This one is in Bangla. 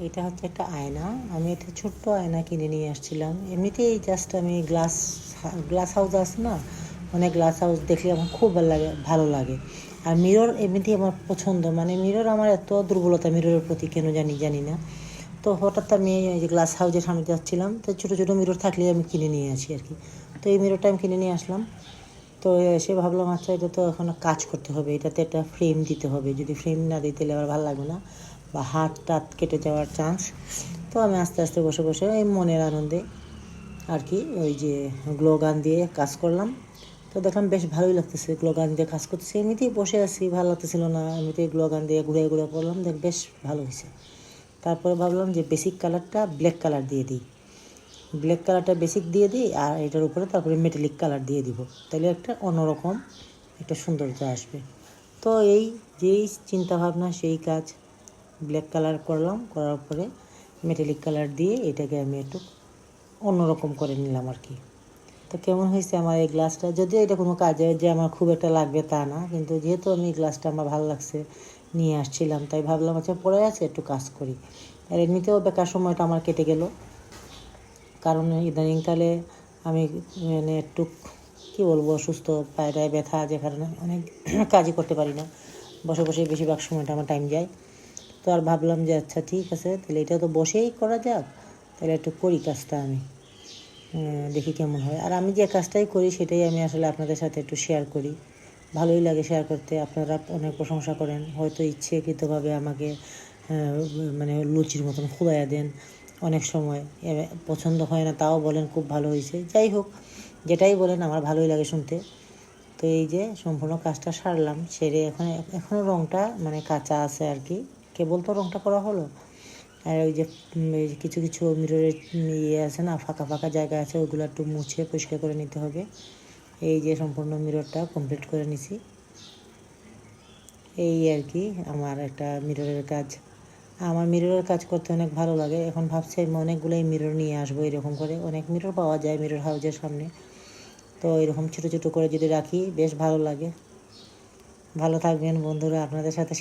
এটা হচ্ছে একটা আয়না। আমি একটা ছোট্ট আয়না কিনে নিয়ে আসছিলাম। এমনিতেই জাস্ট আমি গ্লাস হাউস আছে না, অনেক গ্লাস হাউস দেখলে আমার খুব ভালো লাগে। আর মিরর এমনিতেই আমার পছন্দ, মানে মিরর আমার এত দুর্বলতা মিররের প্রতি কেন জানি না। তো হঠাৎ আমি এই যে গ্লাস হাউসের সামনে যাচ্ছিলাম, তো ছোটো ছোটো মিরর থাকলে আমি কিনে নিয়ে আসি আর কি। তো এই মিররটা আমি কিনে নিয়ে আসলাম। তো এসে ভাবলাম আচ্ছা এটা তো এখন কাজ করতে হবে, এটাতে একটা ফ্রেম দিতে হবে, যদি ফ্রেম না দিতে তাহলে আমার ভালো লাগবে না, বা হাত টাত কেটে যাওয়ার চান্স। তো আমি আস্তে আস্তে বসে বসে এই মনের আনন্দে আর কি ওই যে গ্লো গান দিয়ে কাজ করলাম। তো দেখলাম বেশ ভালোই লাগতেছে, গ্লো গান দিয়ে কাজ করতেছে। এমনিতেই বসে আছি, ভালো লাগতেছিল না, এমনিতেই গ্লো গান দিয়ে ঘুরে ঘুরে করলাম, দেখ বেশ ভালো হয়েছে। তারপরে ভাবলাম যে বেসিক কালারটা ব্ল্যাক কালার দিয়ে দিই, ব্ল্যাক কালারটা বেসিক দিয়ে দিই, আর এটার উপরে তারপরে মেটালিক কালার দিয়ে দিব, তাহলে একটা অন্যরকম একটা সৌন্দর্য আসবে। তো এই যেই চিন্তাভাবনা সেই কাজ, ব্ল্যাক কালার করলাম, করার পরে মেটালিক কালার দিয়ে এটাকে আমি একটু অন্যরকম করে নিলাম আর কি। তো কেমন হয়েছে আমার এই গ্লাসটা? যদিও এটা কোনো কাজে যে আমার খুব একটা লাগবে তা না, কিন্তু যেহেতু আমি গ্লাসটা আমার ভালো লাগছে নিয়ে আসছিলাম, তাই ভাবলাম আচ্ছা পড়ে আছে একটু কাজ করি। আর এমনিতেও বেকার সময়টা আমার কেটে গেল, কারণ ইদানিংকালে আমি মানে একটু কী বলবো, অসুস্থ, পায়রায় ব্যথা, যে কারণে অনেক কাজই করতে পারি না, বসে বসে বেশিরভাগ সময়টা আমার টাইম যায়। তো আর ভাবলাম যে আচ্ছা ঠিক আছে, তাহলে এটা তো বসেই করা যাক, তাহলে একটু করি কাজটা আমি, দেখি কেমন হয়। আর আমি যে কাজটাই করি সেটাই আমি আসলে আপনাদের সাথে একটু শেয়ার করি, ভালোই লাগে শেয়ার করতে। আপনারা অনেক প্রশংসা করেন, হয়তো ইচ্ছেকৃতভাবে আমাকে মানে লুচির মতন খুলাইয়া দেন অনেক সময়, পছন্দ হয় না তাও বলেন খুব ভালো হয়েছে। যাই হোক, যেটাই বলেন আমার ভালোই লাগে শুনতে। তো এই যে সম্পূর্ণ কাজটা সারলাম, সেরে এখনও রঙটা মানে কাঁচা আছে আর কি, কেবল তো রঙটা করা হলো। আর ওই যে কিছু কিছু মিররের ইয়ে আছে না, ফাঁকা ফাঁকা জায়গা আছে, ওইগুলো একটু মুছে পরিষ্কার করে নিতে হবে। এই যে সম্পূর্ণ মিররটা কমপ্লিট করে নিছি, এই আর কি আমার একটা মিররের কাজ। আমার মিররের কাজ করতে অনেক ভালো লাগে। এখন ভাবছি আমি অনেকগুলোই মিরর নিয়ে আসবো, এরকম করে অনেক মিরর পাওয়া যায় মিরর হাউসের সামনে। তো এরকম ছোটো ছোটো করে যদি রাখি বেশ ভালো লাগে। ভালো থাকবেন বন্ধুরা, আপনাদের সাথে